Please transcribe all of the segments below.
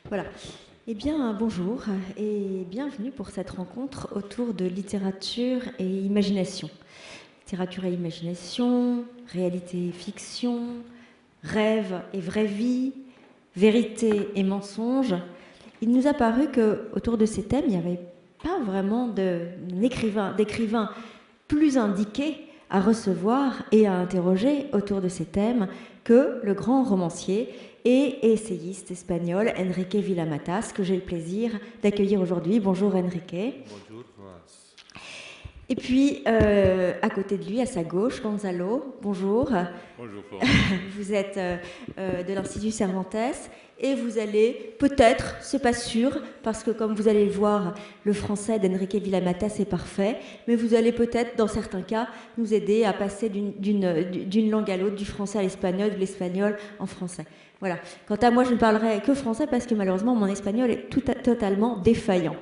Voilà. Eh bien, bonjour et bienvenue pour cette rencontre autour de littérature et imagination. Littérature et imagination, réalité et fiction, rêve et vraie vie, vérité et mensonge. Il nous a paru qu'autour de ces thèmes, il n'y avait pas vraiment d'écrivain plus indiqué à recevoir et à interroger autour de ces thèmes que le grand romancier et essayiste espagnol Enrique Villamatas, que j'ai le plaisir d'accueillir aujourd'hui. Bonjour Enrique. Bonjour, Florence. Et puis, à côté de lui, à sa gauche, Gonzalo. Bonjour. Bonjour, Florence. Vous êtes de l'Institut Cervantes et vous allez peut-être, c'est pas sûr, parce que comme vous allez le voir, le français d'Enrique Villamatas est parfait, mais vous allez peut-être, dans certains cas, nous aider à passer d'une langue à l'autre, du français à l'espagnol, de l'espagnol en français. Voilà. Quant à moi, je ne parlerai que français parce que malheureusement, mon espagnol est totalement défaillant.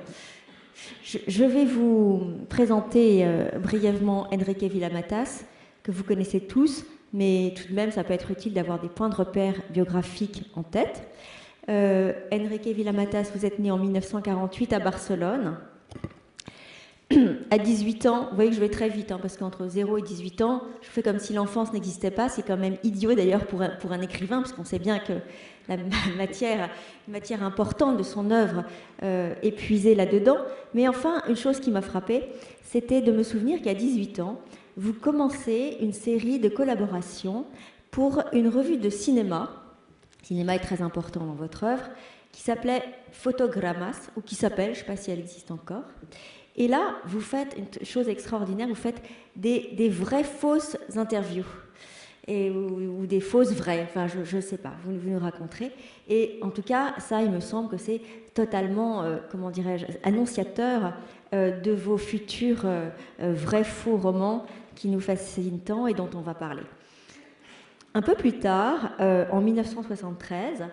Je vais vous présenter brièvement Enrique Villamatas, que vous connaissez tous, mais tout de même, ça peut être utile d'avoir des points de repère biographiques en tête. Enrique Villamatas, vous êtes né en 1948 à Barcelone. À 18 ans, vous voyez que je vais très vite, parce qu'entre 0 et 18 ans, je fais comme si l'enfance n'existait pas. C'est quand même idiot d'ailleurs pour un écrivain, parce qu'on sait bien que la matière importante de son œuvre est puisée là-dedans. Mais enfin, une chose qui m'a frappée, c'était de me souvenir qu'à 18 ans, vous commencez une série de collaborations pour une revue de cinéma. Le cinéma est très important dans votre œuvre, qui s'appelait Fotogramas, ou qui s'appelle, je ne sais pas si elle existe encore. Et là, vous faites une chose extraordinaire, vous faites des vraies fausses interviews. Ou des fausses vraies, enfin je ne sais pas, vous nous raconterez. Et en tout cas, ça, il me semble que c'est totalement, comment dirais-je, annonciateur de vos futurs vrais faux romans qui nous fascinent tant et dont on va parler. Un peu plus tard, en 1973,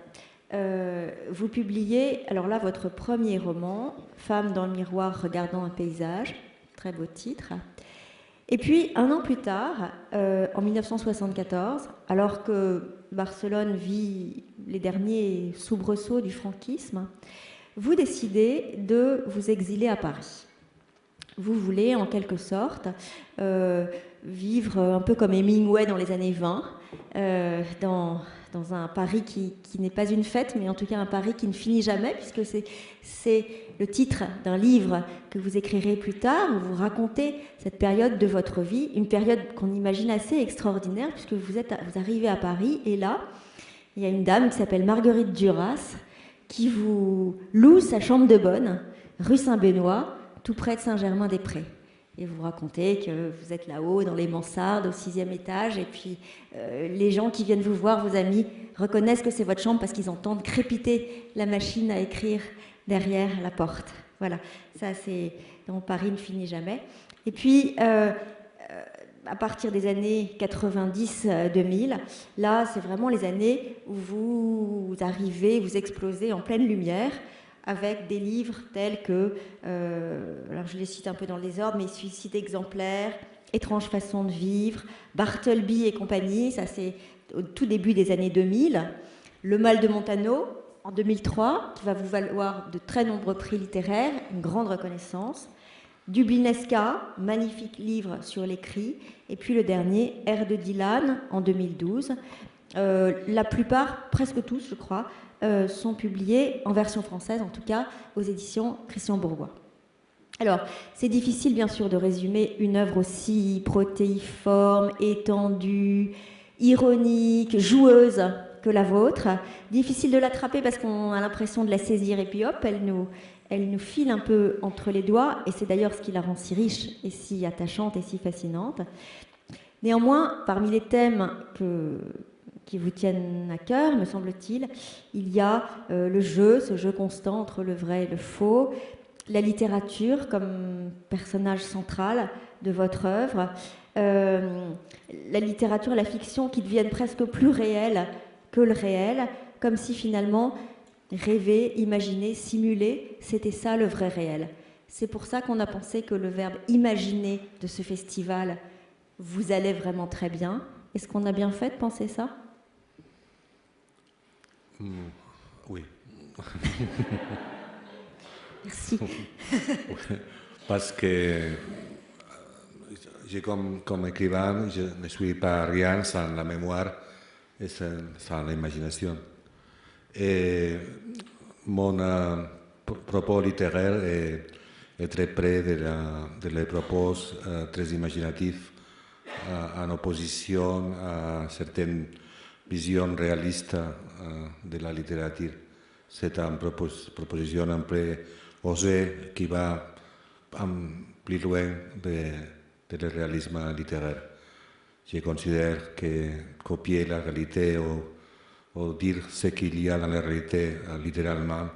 vous publiez, alors là, votre premier roman, Femme dans le miroir regardant un paysage, très beau titre. Et puis, un an plus tard, en 1974, alors que Barcelone vit les derniers soubresauts du franquisme, vous décidez de vous exiler à Paris. Vous voulez, en quelque sorte, vivre un peu comme Hemingway dans les années 20, dans un Paris qui n'est pas une fête, mais en tout cas un Paris qui ne finit jamais, puisque c'est le titre d'un livre que vous écrirez plus tard, où vous racontez cette période de votre vie, une période qu'on imagine assez extraordinaire, puisque vous arrivez à Paris, et là, il y a une dame qui s'appelle Marguerite Duras, qui vous loue sa chambre de bonne, rue Saint-Benoît, tout près de Saint-Germain-des-Prés. Et vous racontez que vous êtes là-haut, dans les mansardes, au 6e étage, et puis les gens qui viennent vous voir, vos amis, reconnaissent que c'est votre chambre parce qu'ils entendent crépiter la machine à écrire derrière la porte. Voilà, ça c'est dans Paris ne finit jamais. Et puis, à partir des années 90-2000, là c'est vraiment les années où vous arrivez, vous explosez en pleine lumière, avec des livres tels que, alors je les cite un peu dans le désordre, mais Suicide exemplaire, Étrange façon de vivre, Bartleby et compagnie, ça c'est au tout début des années 2000, Le mal de Montano, en 2003, qui va vous valoir de très nombreux prix littéraires, une grande reconnaissance, Dublinesca, magnifique livre sur l'écrit, et puis le dernier, Air de Dylan, en 2012. La plupart, presque tous je crois, sont publiés en version française, en tout cas aux éditions Christian Bourgois. Alors, c'est difficile bien sûr de résumer une œuvre aussi protéiforme, étendue, ironique, joueuse que la vôtre. Difficile de l'attraper parce qu'on a l'impression de la saisir et puis hop, elle nous file un peu entre les doigts, et c'est d'ailleurs ce qui la rend si riche et si attachante et si fascinante. Néanmoins, parmi les thèmes qui vous tiennent à cœur, me semble-t-il, il y a le jeu, ce jeu constant entre le vrai et le faux, la littérature comme personnage central de votre œuvre, la littérature et la fiction qui deviennent presque plus réelles que le réel, comme si finalement rêver, imaginer, simuler, c'était ça le vrai réel. C'est pour ça qu'on a pensé que le verbe imaginer de ce festival vous allait vraiment très bien. Est-ce qu'on a bien fait de penser ça ? Oui. Merci. Parce que comme écrivain, je ne suis pas rien sans la mémoire et sans l'imagination. Et mon propos littéraire est très près de les propos très imaginatifs, en opposition à certaines visions réalistes de la littérature. C'est une proposition un peu osée qui va plus loin de le réalisme littéraire. Je considère que copier la réalité ou dire ce qu'il y a dans la réalité littéralement,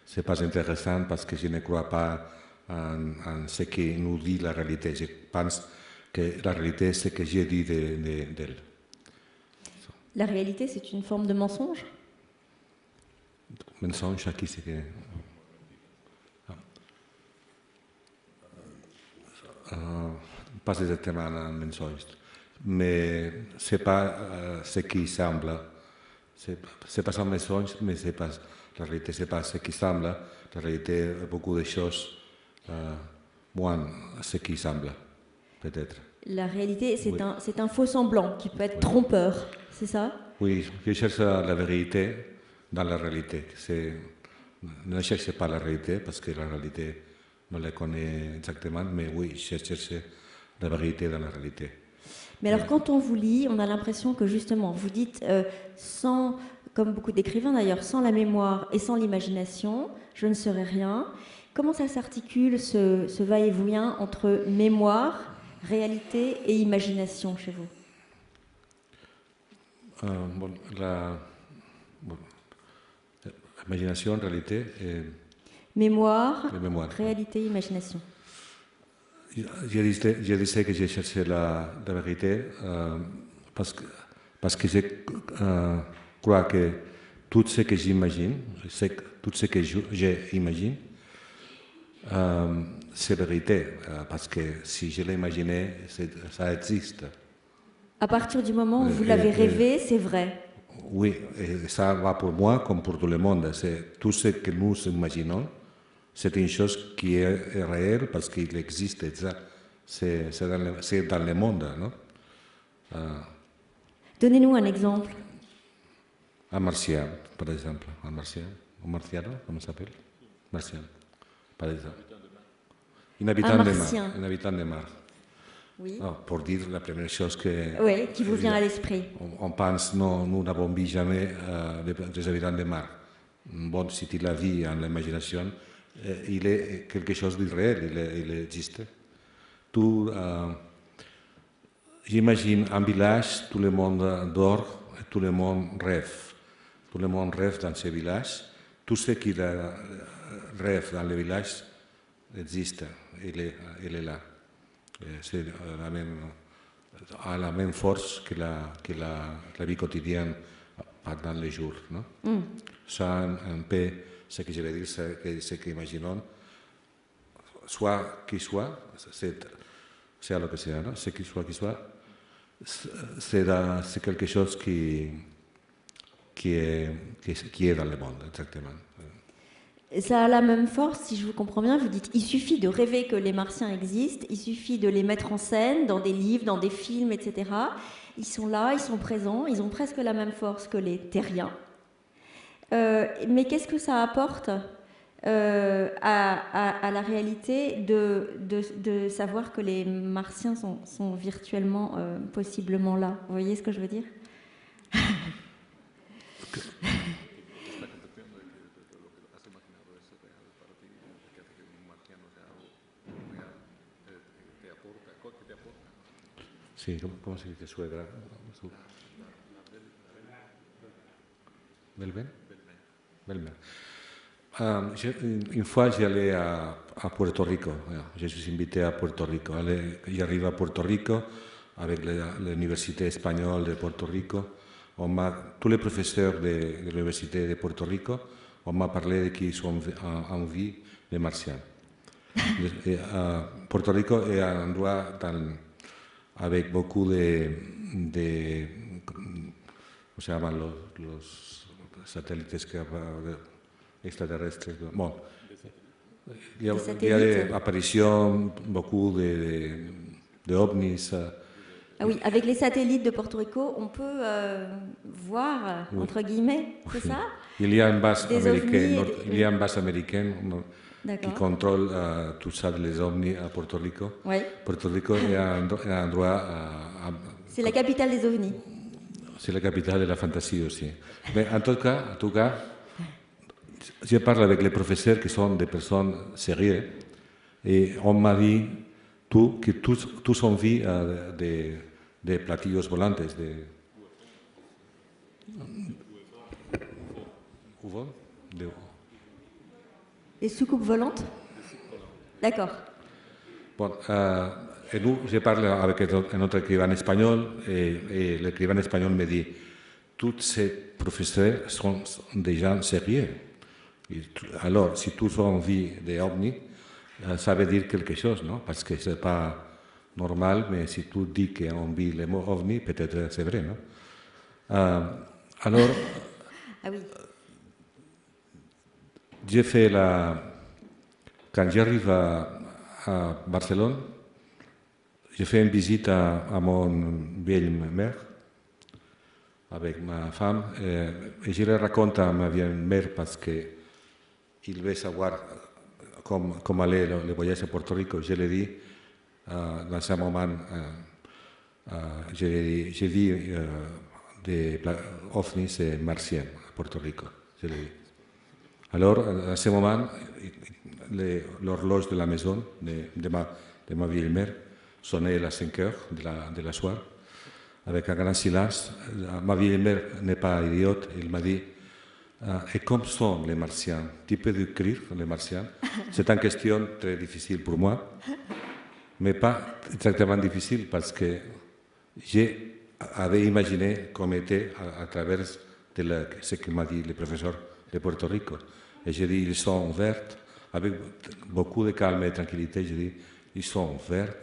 ce n'est pas intéressant parce que je ne crois pas en ce que nous dit la réalité. Je pense que la réalité, c'est ce que j'ai dit d'elle. La réalité, c'est une forme de mensonge? Mensonge, à qui c'est que... pas exactement un mensonge, mais ce n'est pas ce qui semble. C'est pas un mensonge, mais c'est pas la réalité, c'est pas ce qui semble. La réalité, beaucoup de choses, moins ce qui semble, peut-être. La réalité, c'est Oui. un faux semblant qui peut être trompeur, c'est ça? Oui, je cherche la vérité dans la réalité. Ne cherchez pas la réalité parce que la réalité, on la connaît exactement, mais oui, je cherche la vérité dans la réalité. Mais alors, quand on vous lit, on a l'impression que justement, vous dites, sans, comme beaucoup d'écrivains d'ailleurs, sans la mémoire et sans l'imagination, je ne serais rien. Comment ça s'articule, ce va-et-vient entre mémoire, réalité et imagination chez vous? L'imagination, réalité et Mémoire, mémoire. réalité, imagination. Je disais que j'ai cherché la vérité parce que je crois que tout ce que j'imagine, tout ce que j'imagine, c'est vérité. Parce que si je l'imaginais, ça existe. À partir du moment où vous l'avez rêvé, c'est vrai. Oui, et ça va pour moi comme pour tout le monde. C'est tout ce que nous imaginons. C'est une chose qui est réelle parce qu'il existe. C'est dans le monde. Non? Donnez-nous un exemple. Un martien, par exemple. Un martien. Un martiano, comment ça s'appelle? Martien, par exemple. Un habitant de mar. Un habitant de mar. Oui. Oh, pour dire la première chose que... Oui, qui vous vient à l'esprit. On pense, non, nous n'avons vu jamais des habitants de mar. Bon, si tu l'as vu en l'imagination, il est quelque chose de réel, il existe. J'imagine un village, tout le monde dort et tout le monde rêve. Tout le monde rêve dans ce village. Tout ce qui rêve dans le village existe, il est là. C'est la même force que la vie quotidienne pendant les jours. Non? C'est un peu ce que je veux dire, ce qu'imaginons, soit qui soit, c'est ce que c'est, non? Ce qui soit, c'est quelque chose qui est dans le monde, exactement. Ça a la même force, si je vous comprends bien, vous dites il suffit de rêver que les Martiens existent, il suffit de les mettre en scène dans des livres, dans des films, etc. Ils sont là, ils sont présents, ils ont presque la même force que les terriens. Mais qu'est-ce que ça apporte à la réalité de savoir que les Martiens sont virtuellement, possiblement là? Vous voyez ce que je veux dire? Sí, ¿cómo se dice suegra? Belben? Belben. Une fois, j'allais à Puerto Rico. Je suis invité à Puerto Rico. J'arrive à Puerto Rico avec l'Université espagnole de Puerto Rico. Tous les professeurs de l'Université de Puerto Rico, on m'a parlé de qu'ils sont en vie des Martiens. Puerto Rico est un endroit avec beaucoup ¿cómo se llaman los satélites que extraterrestres. Bon, il y a satellites. des apparitions, beaucoup de ovnis. Ah oui, avec les satellites de Porto Rico, on peut voir, Oui. entre guillemets, c'est ça? Il y a une base Des américaine, ovnis il y a une base américaine qui D'accord. contrôle tout ça, les ovnis à Porto Rico. Oui. Porto Rico est un endroit, C'est la capitale des ovnis. c'est la capitale de la fantasy aussi. Mais en tout cas, je parle avec les professeurs qui sont des personnes sérieuses et on m'a dit que tous ont vu des platillos volantes, Les soucoupes volantes? D'accord. Bon, et nous, je parle avec un autre écrivain espagnol et l'écrivain espagnol me dit tous ces professeurs sont des gens sérieux. Alors, si tous ont vu des ovnis, ça veut dire quelque chose, non? Parce que ce n'est pas normal, mais si tu dis qu'on vit les mots ovnis, peut-être c'est vrai, non? Alors, Ah oui. j'ai fait quand j'arrive à Barcelone, j'ai fait une visite à mon vieille mère avec ma femme et je le raconte à ma vieille mère parce qu'il veut savoir comment allait le voyage à Porto Rico. Je l'ai dit dans un moment, j'ai vu des ovnis martiens à Porto Rico. Je l'ai dit. Alors, à ce moment, l'horloge de la maison de ma vieille mère sonnait à 5 heures de la soirée, avec un grand silence. Ma vieille mère n'est pas idiote, elle m'a dit et comme sont les martiens? Tu peux décrire les martiens? C'est une question très difficile pour moi, mais pas exactement difficile parce que j'avais imaginé comment était à travers ce que m'a dit le professeur de Porto Rico. Et j'ai dit, ils sont verts, avec beaucoup de calme et de tranquillité, j'ai dit, ils sont verts,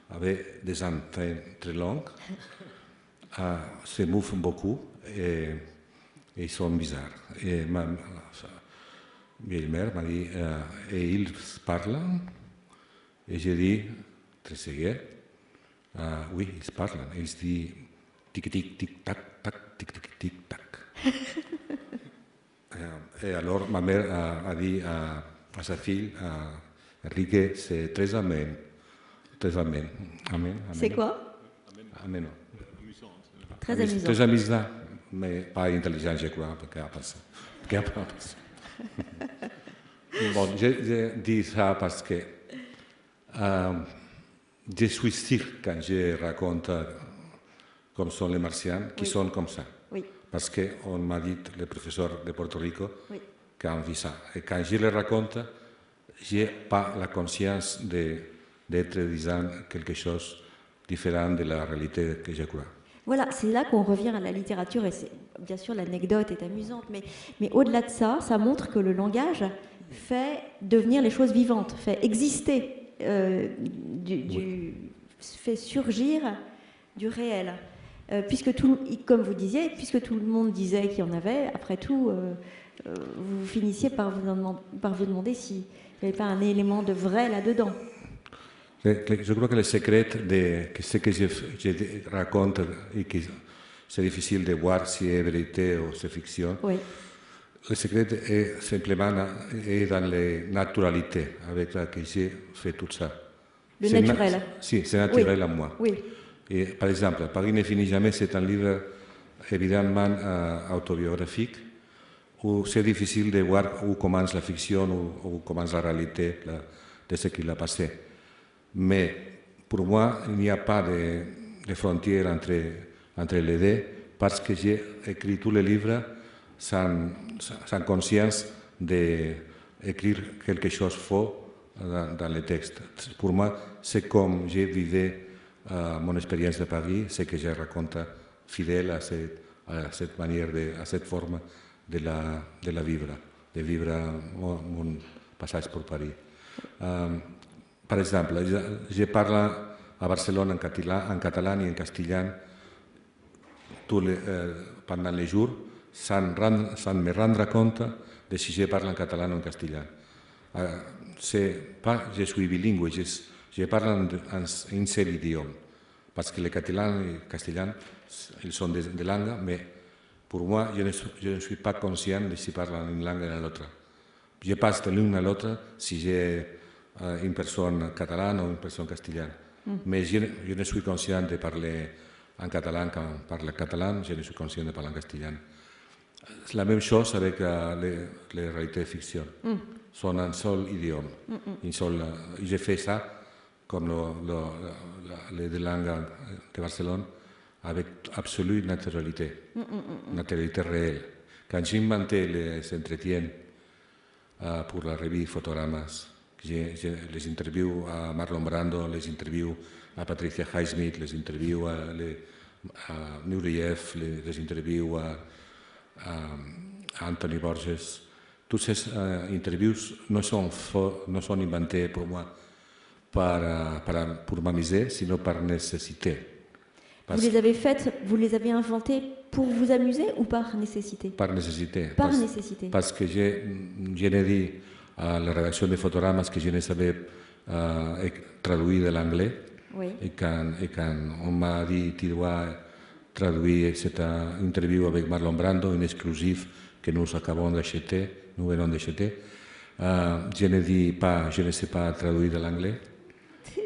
avec des antennes très longues, se mouvent beaucoup et ils sont bizarres. Et ma vieille mère m'a dit, et ils parlent? Et j'ai dit, très sérieux, oui, ils parlent. Ils disent, tic-tic, tic-tac, tac, tic-tic, tic-tac. Et alors, ma mère a dit à sa fille, Enrique, c'est très amen. Très amen. Amen. C'est quoi? Amen. Très amusant. Très amusant, mais pas intelligent, je crois, parce que bon, je dis ça parce que je suis sûr quand je raconte comme sont les martiens, qui sont comme ça. Oui. Parce qu'on m'a dit, le professeur de Porto Rico, Oui. qu'on vit ça. Et quand je le raconte, je n'ai pas la conscience d'être disant quelque chose différent de la réalité que je crois. Voilà, c'est là qu'on revient à la littérature, et bien sûr l'anecdote est amusante, mais au-delà de ça, ça montre que le langage fait devenir les choses vivantes, fait exister, fait surgir du réel. Puisque comme vous disiez, puisque tout le monde disait qu'il y en avait, après tout, vous finissiez par vous demander s'il n'y avait pas un élément de vrai là-dedans. Je crois que le secret de ce que je raconte et que c'est difficile de voir si c'est vérité ou c'est fiction, oui. Le secret est simplement dans la naturalité avec laquelle j'ai fait tout ça. Le naturel. Si, c'est naturel oui. à moi. Oui. Et, par exemple, Paris ne finit jamais, c'est un livre évidemment autobiographique où c'est difficile de voir où commence la fiction ou où commence la réalité de ce qu'il a passé. Mais pour moi, il n'y a pas de frontière entre les deux parce que j'ai écrit tous les livres sans conscience d'écrire quelque chose de faux dans les textes. Pour moi, c'est comme j'ai vécu mon expérience de Paris, ce que je raconte fidèle à cette manière, à cette forme de la vivre, de vivre mon passage pour Paris. Par exemple, je parle à Barcelone en catalan et en castellan pendant les jours, sans me rendre compte de si je parle en catalan ou en castellà. C'est pas je suis bilingue, je parle en un seul idiome, parce que le catalan et le castellan, ils sont des langues, mais pour moi, je ne suis pas conscient de si parle en une langue ou en l'autre. Je passe de l'une à l'autre si j'ai une personne catalane ou une personne castellane. Mais je ne suis conscient de parler en catalan quand on parle catalan, je ne suis conscient de parler en castellan. C'est la même chose avec les réalités fiction. Sont un seul idiome. J'ai fait ça comme les deux langues de Barcelone avec absolue naturalité, naturalité réelle. Quand j'ai inventé les entretiens pour la revue Fotogramas, les interviews à Marlon Brando, les interviews à Patricia Highsmith, les interviews à Nureyev, les interviews à Anthony Borges. Toutes ces interviews ne sont inventées pour moi pour m'amuser, sinon par nécessité. Vous les avez faites, vous les avez inventées pour vous amuser ou par nécessité? Par nécessité. Par nécessité. Parce que je n'ai dit à la rédaction de Fotogramas que je ne savais traduire de l'anglais. Oui. Et quand on m'a dit tu dois traduire cette interview avec Marlon Brando, une exclusive que nous acabons d'acheter, nous venons d'acheter, je ne dis pas, je ne sais pas traduire de l'anglais.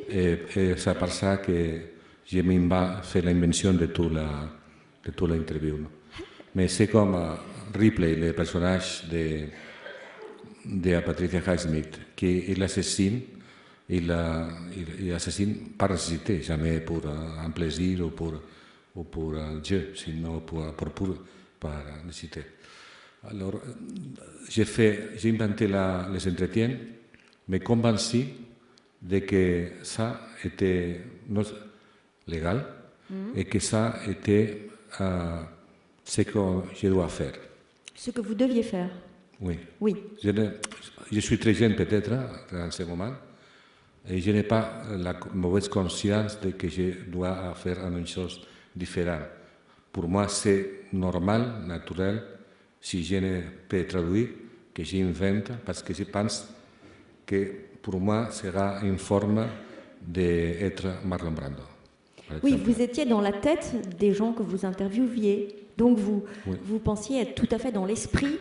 Et c'est par ça que j'ai fait l'invention de toute l'interview. No? Mais c'est comme Ripley, le personnage de Patricia Highsmith, qui est l'assassine. Il assassine par nécessité, jamais pour un plaisir ou pour un jeu, sinon par nécessité. Alors, j'ai inventé les entretiens, me convaincu de que ça était légal et que ça était ce que je dois faire. Ce que vous deviez faire. Oui. Oui. Je suis très jeune peut-être en ce moment. Et je n'ai pas la mauvaise conscience de que je dois faire une chose différente. Pour moi, c'est normal, naturel, si je ne peux traduire, que j'invente, parce que je pense que pour moi, sera une forme d'être Marlon Brando. Oui, vous étiez dans la tête des gens que vous interviewiez. Donc vous pensiez être tout à fait dans l'esprit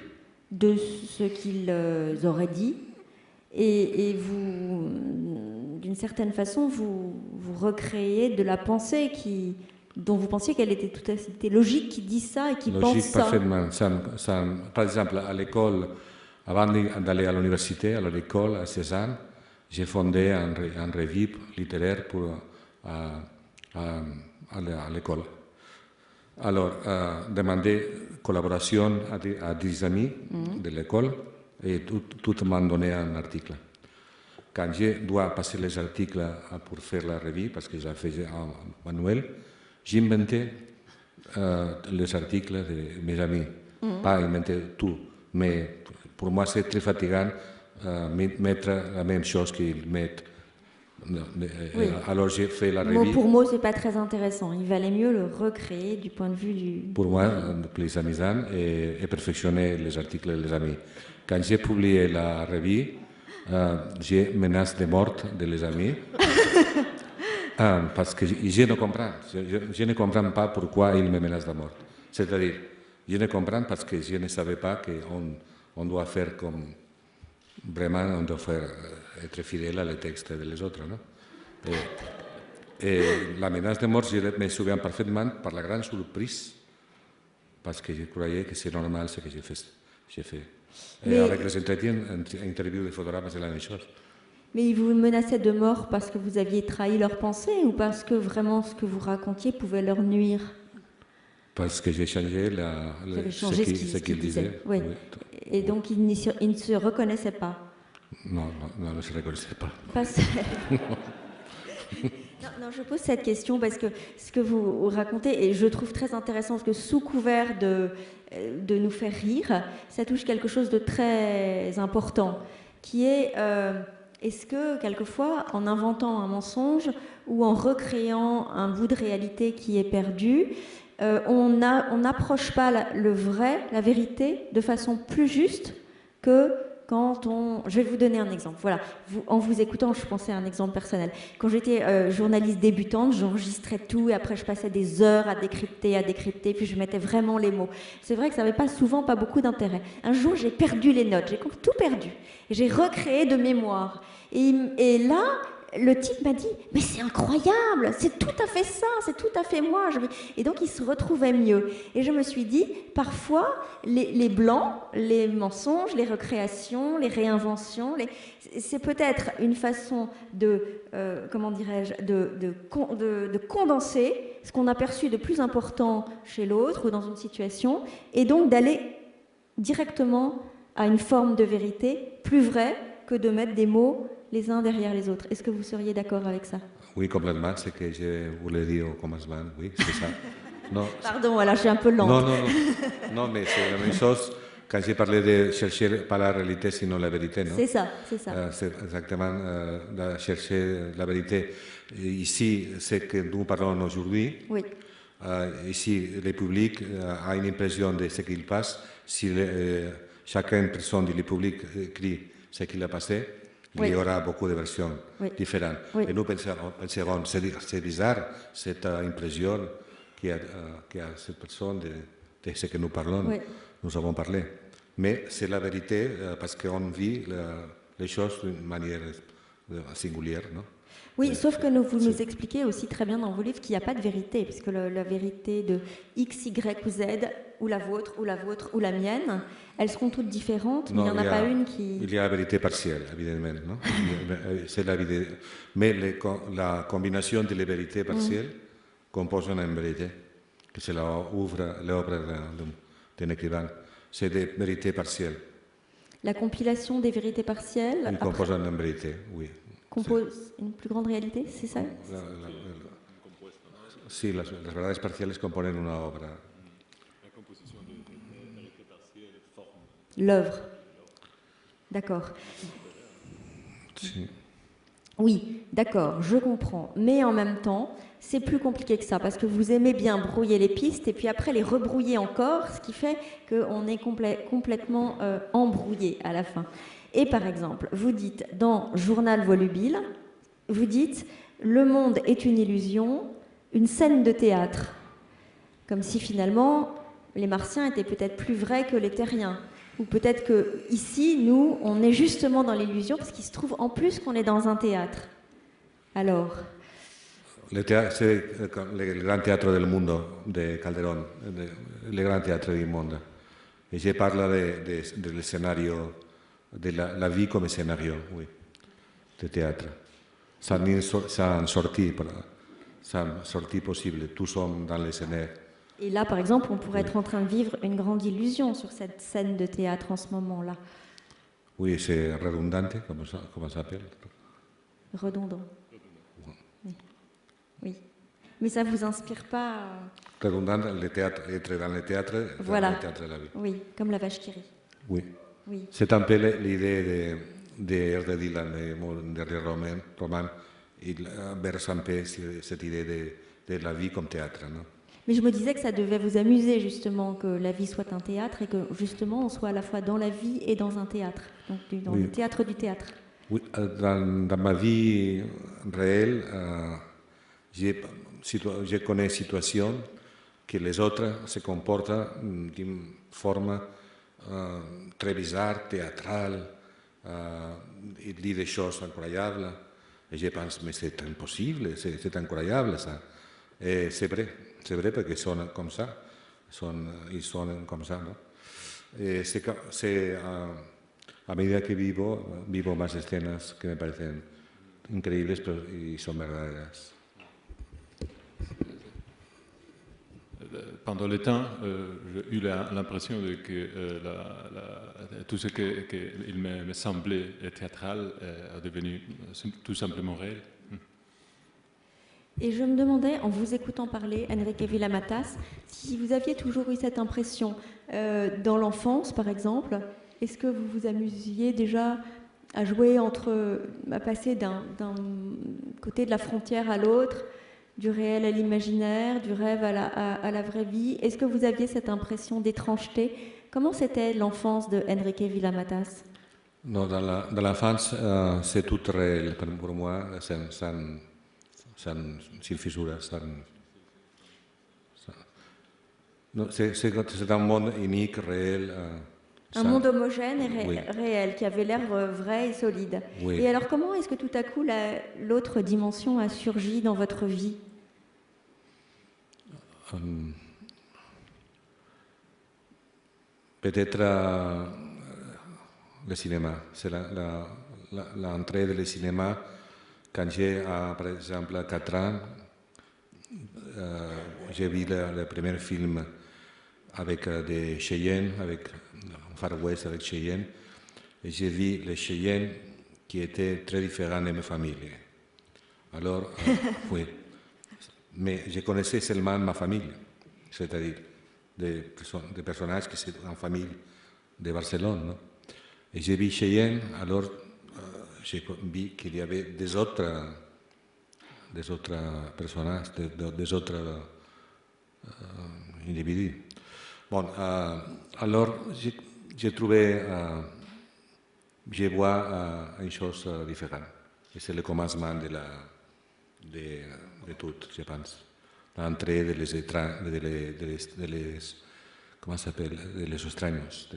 de ce qu'ils auraient dit. Et vous, d'une certaine façon, vous recréez de la pensée dont vous pensiez qu'elle était tout à fait logique, qui dit ça et qui pense ça. Parfaitement. Par exemple, à l'école, avant d'aller à l'université, à l'école, à 16 ans, j'ai fondé une revue littéraire à l'école. Alors, demandé collaboration à 10 amis de l'école. Et tout m'a donné un article. Quand je dois passer les articles pour faire la revue, parce que j'ai fait en manuel, j'inventais les articles de mes amis. Pas inventer tout, mais pour moi c'est très fatigant mettre la même chose qu'ils mettent. Oui. Alors j'ai fait la revue. Mot pour mot, c'est pas très intéressant. Il valait mieux le recréer du point de vue du... Pour moi, plus amusant et perfectionner les articles des amis. Quand j'ai publié la revue, j'ai menacé de mort de les amis parce que je ne comprends. Je ne comprends pas pourquoi ils me menacent de mort. C'est-à-dire, je ne comprends parce que je ne savais pas qu'on doit faire comme... Vraiment, on doit faire être fidèle à les textes des autres. No? Et la menace de mort, je me souviens parfaitement par la grande surprise parce que je croyais que c'est normal ce que j'ai fait. Et avec les entretiens, interviews de photographes, c'est la même chose. Mais ils vous menaçaient de mort parce que vous aviez trahi leurs pensées ou parce que vraiment ce que vous racontiez pouvait leur nuire? Parce que j'ai changé ce qu'ils disaient. Oui. Et donc ils ne se reconnaissaient pas? Non, ils ne se reconnaissaient pas. Non, je pose cette question parce que ce que vous racontez, et je trouve très intéressant, parce que sous couvert de nous faire rire, ça touche quelque chose de très important, qui est, est-ce que quelquefois, en inventant un mensonge ou en recréant un bout de réalité qui est perdu, on n'approche pas le vrai, la vérité, de façon plus juste que quand on... Je vais vous donner un exemple. Voilà. En vous écoutant, je pensais à un exemple personnel. Quand j'étais journaliste débutante, j'enregistrais tout et après je passais des heures à décrypter, puis je mettais vraiment les mots. C'est vrai que ça n'avait pas beaucoup d'intérêt. Un jour, j'ai perdu les notes, j'ai tout perdu. Et j'ai recréé de mémoire. Et là, le type m'a dit « Mais c'est incroyable, c'est tout à fait ça, c'est tout à fait moi !» Et donc, il se retrouvait mieux. Et je me suis dit, parfois, les blancs, les mensonges, les recréations, les réinventions, c'est peut-être une façon de, comment dirais-je, de condenser ce qu'on a perçu de plus important chez l'autre ou dans une situation, et donc d'aller directement à une forme de vérité plus vraie que de mettre des mots les uns derrière les autres. Est-ce que vous seriez d'accord avec ça? Oui, complètement. Ce que je voulais dire au commencement, oui, c'est ça. Non, pardon, voilà, je suis un peu lente. Non, mais c'est la même chose quand j'ai parlé de chercher pas la réalité, sinon la vérité, non? C'est ça. C'est exactement de chercher la vérité. Ici, c'est que nous parlons aujourd'hui. Oui. Ici, le public a une impression de ce qu'il passe. Si chacune personne du public écrit ce qu'il a passé, il y aura beaucoup de versions différentes. Oui. Et nous penserons, c'est bizarre, cette impression qu'il y a cette personne de ce que nous parlons, nous avons parlé. Mais c'est la vérité parce qu'on vit les choses d'une manière singulière, non? Oui, sauf que vous nous expliquez aussi très bien dans vos livres qu'il n'y a pas de vérité, puisque la vérité de X, Y ou Z, ou la vôtre, ou la mienne, elles seront toutes différentes, mais il n'y en a pas une qui... Il y a la vérité partielle, évidemment. Non? C'est la vérité. Mais la combinaison de les vérités partielles compose une vérité, que c'est l'œuvre d'un écrivain. C'est des vérités partielles. La compilation des vérités partielles... Il compose une vérité, oui. Compose une plus grande réalité, c'est ça? Sí, las verdades parciales componen una obra. La composition de vérité partielle forme. L'œuvre. D'accord. Si. Oui, d'accord, je comprends. Mais en même temps, c'est plus compliqué que ça, parce que vous aimez bien brouiller les pistes et puis après les rebrouiller encore, ce qui fait qu'on est complètement embrouillé à la fin. Et par exemple, vous dites dans Journal volubile, vous dites « Le monde est une illusion, une scène de théâtre ». Comme si finalement, les Martiens étaient peut-être plus vrais que les Terriens. Ou peut-être qu'ici, nous, on est justement dans l'illusion, parce qu'il se trouve en plus qu'on est dans un théâtre. Alors... Le théâtre, c'est le grand théâtre del mundo de Calderón, le grand théâtre du monde. Et je parle de l'escenario, de la vie comme scénario, oui, de théâtre. Sans sortie possible, tous sommes dans les scénarios. Et là, par exemple, on pourrait être en train de vivre une grande illusion sur cette scène de théâtre en ce moment-là. Oui, c'est redondante, comment ça s'appelle? Redondant. Oui. Mais ça ne vous inspire pas Redondant, le théâtre, être dans le théâtre, voilà. Dans le théâtre de la vie. Oui, comme la vache qui rit. Oui. Oui. C'est un peu l'idée de Dylan, mon dernier roman, il verse un peu cette idée de la vie comme théâtre. Non? Mais je me disais que ça devait vous amuser justement que la vie soit un théâtre et que justement on soit à la fois dans la vie et dans un théâtre, donc dans le théâtre du théâtre. Oui, dans ma vie réelle, je connais des situations que les autres se comportent d'une forme très bizarre, théâtrale, ils disent des choses incroyables. Et je pense, mais c'est impossible, c'est incroyable ça. Et c'est vrai parce qu'ils sont comme ça, ils sont comme ça. Non? Et c'est a medida que vivo más escenas que me parecen increíbles y son verdaderas. Pendant le temps, j'ai eu l'impression que tout ce qu'il me semblait théâtral est devenu tout simplement réel. Et je me demandais, en vous écoutant parler, Enrique Villamatas, si vous aviez toujours eu cette impression dans l'enfance, par exemple, est-ce que vous vous amusiez déjà à jouer à passer d'un côté de la frontière à l'autre, du réel à l'imaginaire, du rêve à la vraie vie. Est-ce que vous aviez cette impression d'étrangeté? Comment c'était l'enfance de Enrique Villamatas? Non, dans l'enfance, c'est tout réel pour moi, sans fissures. Non, c'est un monde unique, réel. Un monde homogène et Oui. réel, qui avait l'air vrai et solide. Oui. Et alors, comment est-ce que tout à coup, l'autre dimension a surgi dans votre vie? Peut-être le cinéma. C'est l'entrée du cinéma quand j'ai, par exemple, 4 ans. J'ai vu le premier film avec des Cheyennes, avec Far West avec Cheyenne, et j'ai vu les Cheyennes qui étaient très différents de mes familles. Alors, oui, mais je connaissais seulement ma famille, c'est-à-dire des personnages qui sont en famille de Barcelone. Non? Et j'ai vu Cheyenne, alors j'ai vu qu'il y avait des autres personnages, des autres individus. Bon, alors j'ai trouvé, je vois une chose différente. Et c'est le commencement de tout, je pense. L'entrée comment ça s'appelle, de les extraños,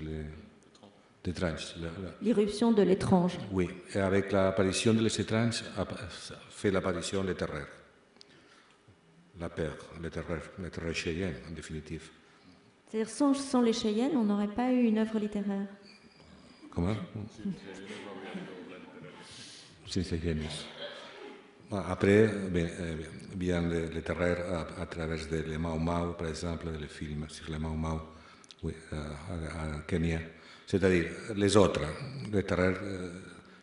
des étranges. L'irruption de l'étrange. Oui, et avec l'apparition des étranges, fait l'apparition de terreur. La peur, le terreur cheyenne, en définitive. C'est-à-dire, sans les Cheyennes, on n'aurait pas eu une œuvre littéraire. Comment? Sin Cheyennes. Après, vient le terreur à travers les Mau Mau, par exemple, les films sur les Mau Mau, oui, à Kenya. C'est-à-dire, les autres, le terreur,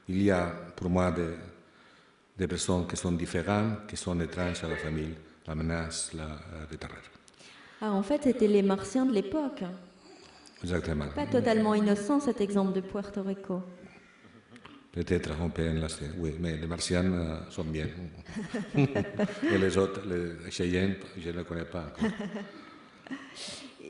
il y a pour moi des personnes qui sont différentes, qui sont étranges à la famille, la menace, le terreur. Ah, en fait, c'était les Martiens de l'époque. Exactement. Pas totalement innocent, cet exemple de Puerto Rico. Peut-être on peut enlacer, oui, mais les Martiens sont bien. Et les autres, les Cheyennes, je ne les connais pas encore.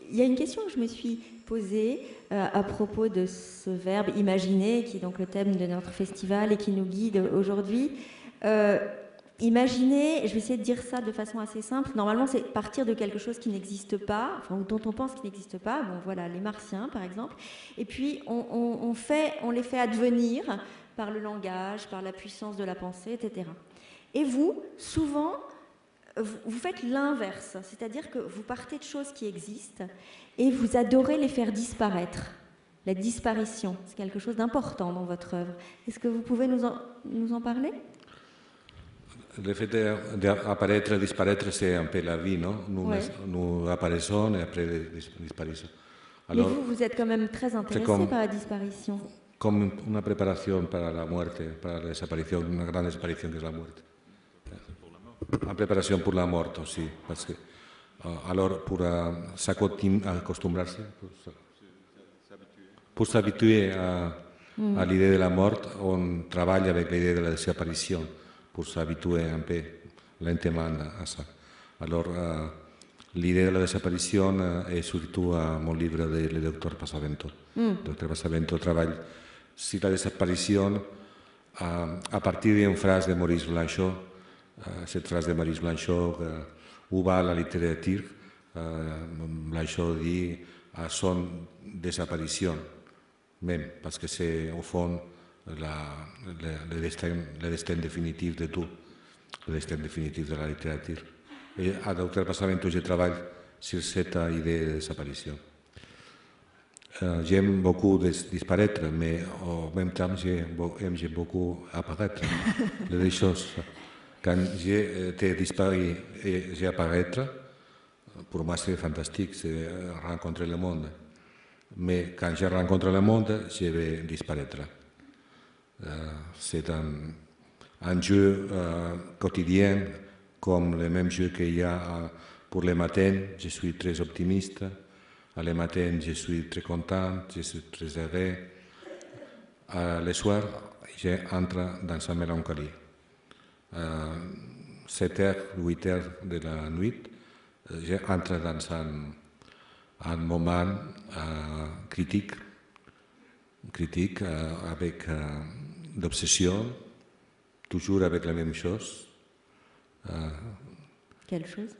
Il y a une question que je me suis posée à propos de ce verbe imaginer, qui est donc le thème de notre festival et qui nous guide aujourd'hui. Imaginer, je vais essayer de dire ça de façon assez simple, normalement c'est partir de quelque chose qui n'existe pas, enfin, ou dont on pense qu'il n'existe pas, bon voilà, les Martiens par exemple, et puis on les fait advenir par le langage, par la puissance de la pensée, etc. Et vous, souvent, vous faites l'inverse, c'est-à-dire que vous partez de choses qui existent et vous adorez les faire disparaître. La disparition, c'est quelque chose d'important dans votre œuvre. Est-ce que vous pouvez nous en parler ? Le fait d'apparaître et disparaître, c'est un peu la vie, non? Nous apparaissons et après disparaissons. Alors, mais vous êtes quand même très intéressé par la disparition. Comme une préparation pour la muerte, pour la desaparition, une grande disparition que es la muerte. Una preparación por la mort aussi, parce que alors pour s'acostumbrarse, pour s'habituer à l'idée de la mort, on travaille avec l'idée de la disparition pour s'habituer un peu lentement à ça. Alors l'idée de la disparition est surtout mon livre de le docteur Pasavento. Le docteur Pasavento travaille sur la disparition à partir d'une phrase de Maurice Blanchot. Cette phrase de Maurice Blanchot, où va la littérature, Blanchot dit à son disparition, même, parce que c'est au fond le destin définitif de tout, le destin définitif de la littérature. Et à Dr. Pasavento, je travaille sur cette idée de disparition. J'aime beaucoup disparaître, mais en même temps, j'aime beaucoup apparaître, les deux choses. Quand j'ai été disparu et j'ai apparaître, pour moi c'est fantastique, c'est rencontrer le monde. Mais quand je rencontre le monde, je vais disparaître. C'est un jeu quotidien, comme le même jeu qu'il y a pour le matin. Je suis très optimiste. Le matin, je suis très content, je suis très heureux. Le soir, j'entre dans sa mélancolie. 7h, 8h de la nuit, j'entre dans un moment critique avec d'obsession, toujours avec la même chose. Quelle chose?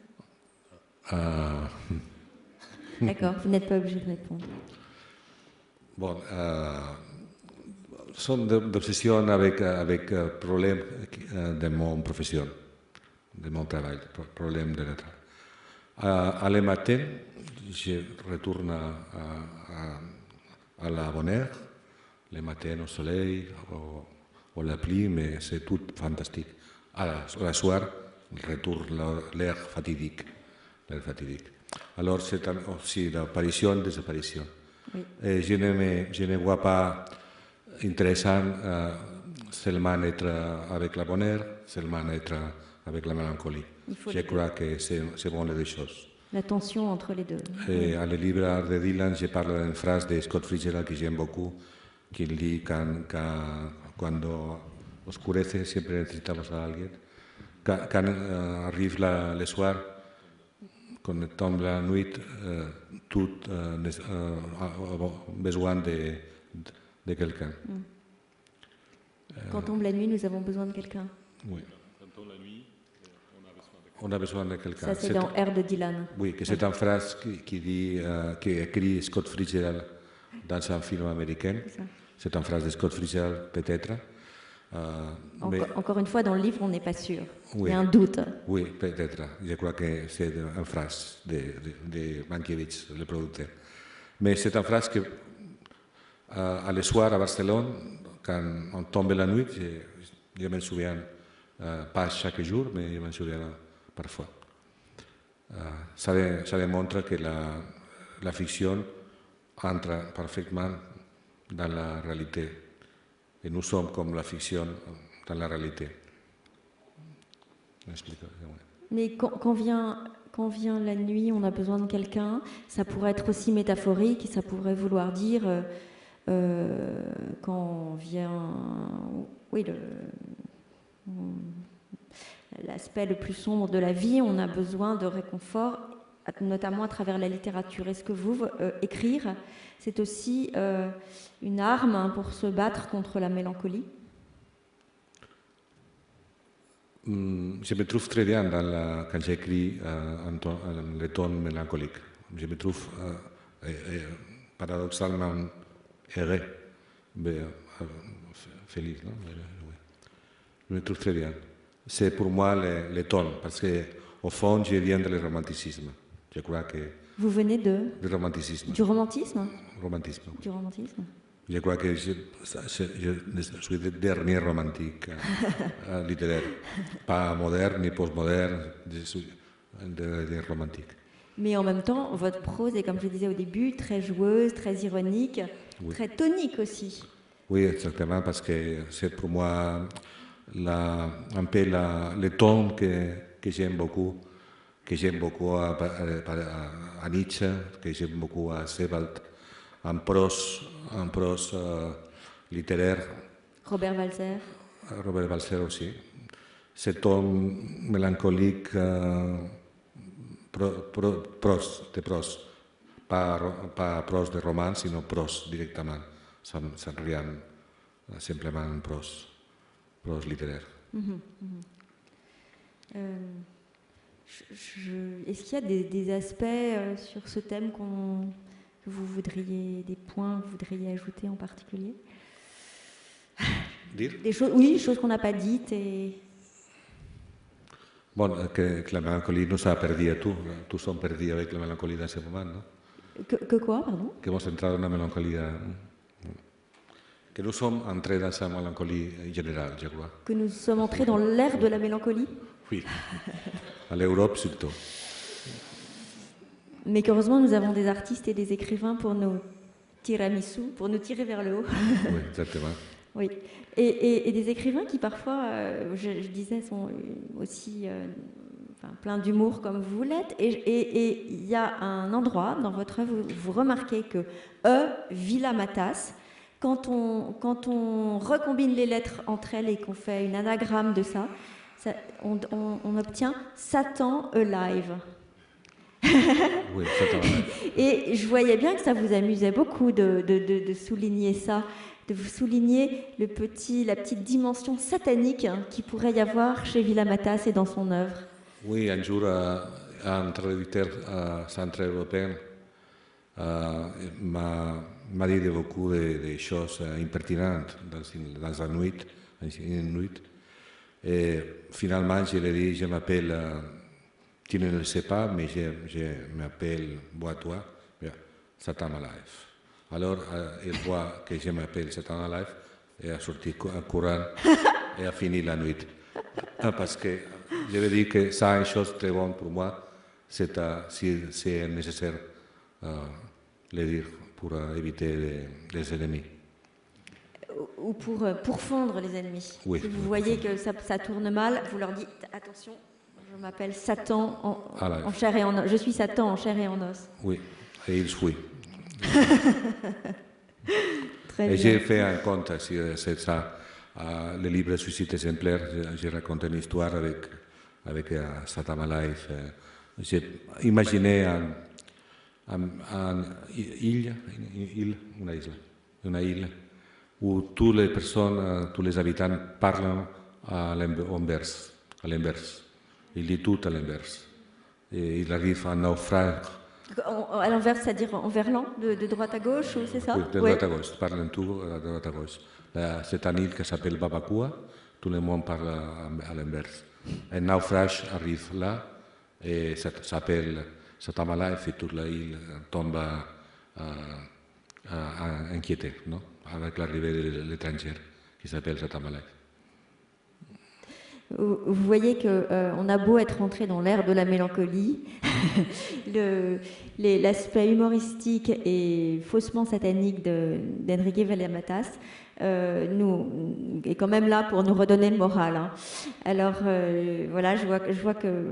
Euh, D'accord, vous n'êtes pas obligé de répondre. Bon, sont d'obsession avec problèmes de mon profession, de mon travail, problèmes de notre travail. À le matin, je retourne à la bonne heure, le matin au soleil, ou la pluie, mais c'est tout fantastique. À la soir, retourne l'air fatidique. Alors c'est aussi l'apparition, disparition. Oui. Et je ne vois pas intéressant seulement être avec la bonne heure, seulement être avec la mélancolie. Je crois que c'est bon les deux choses. La tension entre les deux. Et dans le livre de Dylan, je parle d'une phrase de Scott Fitzgerald que j'aime beaucoup, qui dit cuando oscurece siempre necesitamos a alguien. Quand arrive le soir, quand tombe la nuit, tout a besoin de quelqu'un. Quand tombe la nuit, nous avons besoin de quelqu'un. Oui. On a besoin de quelqu'un. Ça, c'est dans Air de Dylan. Oui, que c'est une phrase qui écrit Scott Fitzgerald dans un film américain. C'est une phrase de Scott Fitzgerald, peut-être. Encore une fois, dans le livre, on n'est pas sûr. Oui. Il y a un doute. Oui, peut-être. Je crois que c'est une phrase de Mankiewicz, le producteur. Mais c'est une phrase que, à le soir à Barcelone, quand on tombe la nuit, je me souviens, pas chaque jour, mais je me souviens parfois. Ça démontre que la fiction entre parfaitement dans la réalité. Et nous sommes comme la fiction dans la réalité. Mais quand vient la nuit, on a besoin de quelqu'un. Ça pourrait être aussi métaphorique, ça pourrait vouloir dire quand vient, oui, l'aspect le plus sombre de la vie, on a besoin de réconfort, notamment à travers la littérature. Est-ce que écrire, c'est aussi une arme pour se battre contre la mélancolie? Je me trouve très bien quand j'écris le ton mélancolique. Je me trouve paradoxalement heureux, feliz. Non? Je me trouve très bien. C'est pour moi le ton, parce qu'au fond, je viens du romanticisme. Je crois que... Vous venez du romanticisme. Du romantisme? Romantisme. Du romantisme. Je crois que je suis le dernier romantique littéraire. Pas moderne ni postmoderne, je suis le dernier romantique. Mais en même temps, votre prose est, comme je le disais au début, très joueuse, très ironique, oui. Très tonique aussi. Oui, exactement, parce que c'est pour moi un peu le ton que j'aime beaucoup à Nietzsche, que j'aime beaucoup à Sebald, en prose littéraire. Robert Walser aussi. Ce ton mélancolique prose, pas prose de roman, sinon prose directement, sans rien, simplement en prose littéraire. Est-ce qu'il y a des aspects sur ce thème que vous voudriez, des points que vous voudriez ajouter en particulier? Dire? Des choses qu'on n'a pas dites et... Bon, que la mélancolie nous a perdu à tous. Tous sommes perdus avec la mélancolie dans ce moment, non? Que quoi, pardon? Que hemos entrado en una melancolía. Que nous sommes entrés dans sa mélancolie générale, je crois. Que nous sommes entrés dans l'ère de la mélancolie? Oui, à l'Europe surtout. Mais qu'heureusement, nous avons des artistes et des écrivains pour nous tiramisu, pour nous tirer vers le haut. Oui, exactement. Oui, et des écrivains qui parfois, je disais, sont aussi plein d'humour comme vous l'êtes. Et il y a un endroit dans votre œuvre où vous remarquez que Villa Matas, quand on recombine les lettres entre elles et qu'on fait une anagramme de ça, on obtient Satan Alive. Oui, Satan Alive. Et je voyais bien que ça vous amusait beaucoup de souligner ça, de vous souligner la petite dimension satanique qu'il pourrait y avoir chez Villa-Matas et dans son œuvre. Oui, un jour, un traducteur centre-européen m'a dit beaucoup de choses impertinentes dans une nuit. Et finalement, je lui ai dit, je m'appelle, tu ne le sais pas, mais je m'appelle, vois-toi, Satan Alive. Alors, il voit que je m'appelle Satan Alive et a sorti en courant et a fini la nuit. Parce que je veux dire que ça, une chose très bonne pour moi, c'est si c'est nécessaire le dire pour éviter les ennemis. Ou pour fondre les ennemis. Oui, si vous voyez que ça tourne mal, vous leur dites attention, je m'appelle Satan en chair et en os. Je suis Satan en chair et en os. Oui, et il fuit. Très et bien. j'ai fait un conte sur ça. Le livre Suicide exemplaire, j'ai raconté une histoire avec Satan Alive. J'ai imaginé une île où toutes les personnes, tous les habitants parlent à l'inverse. Il dit tout à l'inverse. Et il arrive à un naufrage. À l'inverse, c'est-à-dire en verlan, de droite à gauche, ou c'est ça? Oui, de droite à gauche, parlent tout de droite à gauche. C'est une île qui s'appelle Babakua, tout le monde parle à l'inverse. Un naufrage arrive là, et ça s'appelle Satan Alive, et toute l'île tombe inquiétée, non? Avec l'arrivée de l'étranger qui s'appelle Satan Alive. Vous voyez qu'on a beau être rentré dans l'ère de la mélancolie, l'aspect humoristique et faussement satanique d'Enrique Villa-Matas est quand même là pour nous redonner le moral. Hein. Alors voilà, je vois que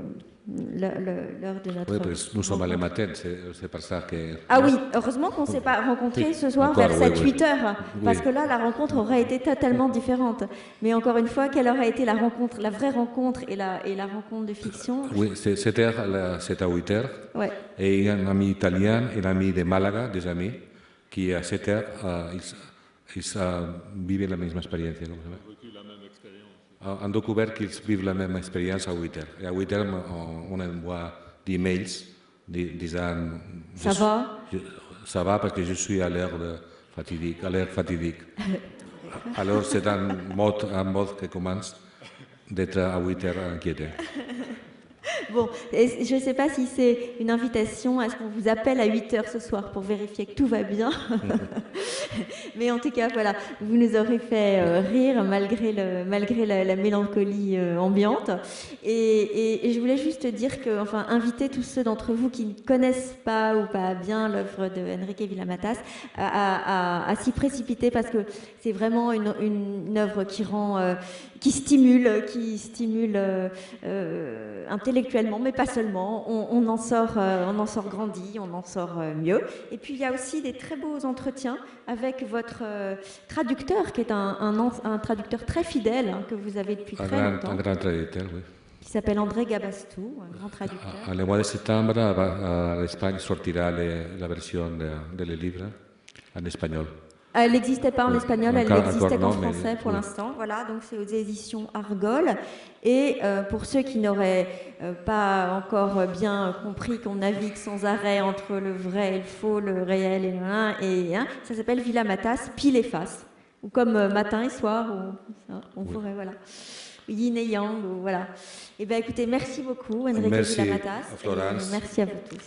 l'heure de notre... Oui, parce que nous sommes à le matin, c'est pour ça que... Ah oui, heureusement qu'on ne s'est pas rencontrés ce soir vers 7-8 heures, parce que là, la rencontre aurait été totalement différente. Mais encore une fois, quelle aurait été la rencontre, la vraie rencontre et la rencontre de fiction? Oui, c'était à 8 heures. Ouais. Et un ami italien, un ami de Malaga, des amis, qui à 7 heures, ils vivent la même expérience. On découvert qu'ils vivent la même expérience à 8 heures. Et à 8 heures, on envoie des mails disant... Ça va? Ça va parce que je suis à l'heure fatidique. Alors c'est un mode qui commence d'être à 8 heures inquiété. Bon, je ne sais pas si c'est une invitation à ce qu'on vous appelle à 8 heures ce soir pour vérifier que tout va bien. Mais en tout cas, voilà, vous nous aurez fait rire malgré la mélancolie ambiante. Et je voulais juste dire que, enfin, inviter tous ceux d'entre vous qui ne connaissent pas ou pas bien l'œuvre de Enrique Villa-Matas à s'y précipiter parce que c'est vraiment une œuvre qui stimule intellectuellement, mais pas seulement. On en sort grandi, on en sort mieux. Et puis il y a aussi des très beaux entretiens avec votre traducteur, qui est un traducteur très fidèle que vous avez depuis très longtemps. Un grand traducteur, oui. Qui s'appelle André Gabastou, un grand traducteur. Le mois de septembre, à l'Espagne sortira la version de le livre en espagnol. Elle n'existait pas en espagnol, elle n'existait qu'en français pour oui. l'instant. Voilà, donc c'est aux éditions Argol. Et pour ceux qui n'auraient pas encore bien compris qu'on navigue sans arrêt entre le vrai et le faux, le réel et le l'un et un, ça s'appelle Villa-Matas, pile et face. Ou comme matin et soir, on pourrait, voilà. Yin et yang, voilà. Eh bien écoutez, merci beaucoup Enrique Villa-Matas. Florence. Merci à vous tous.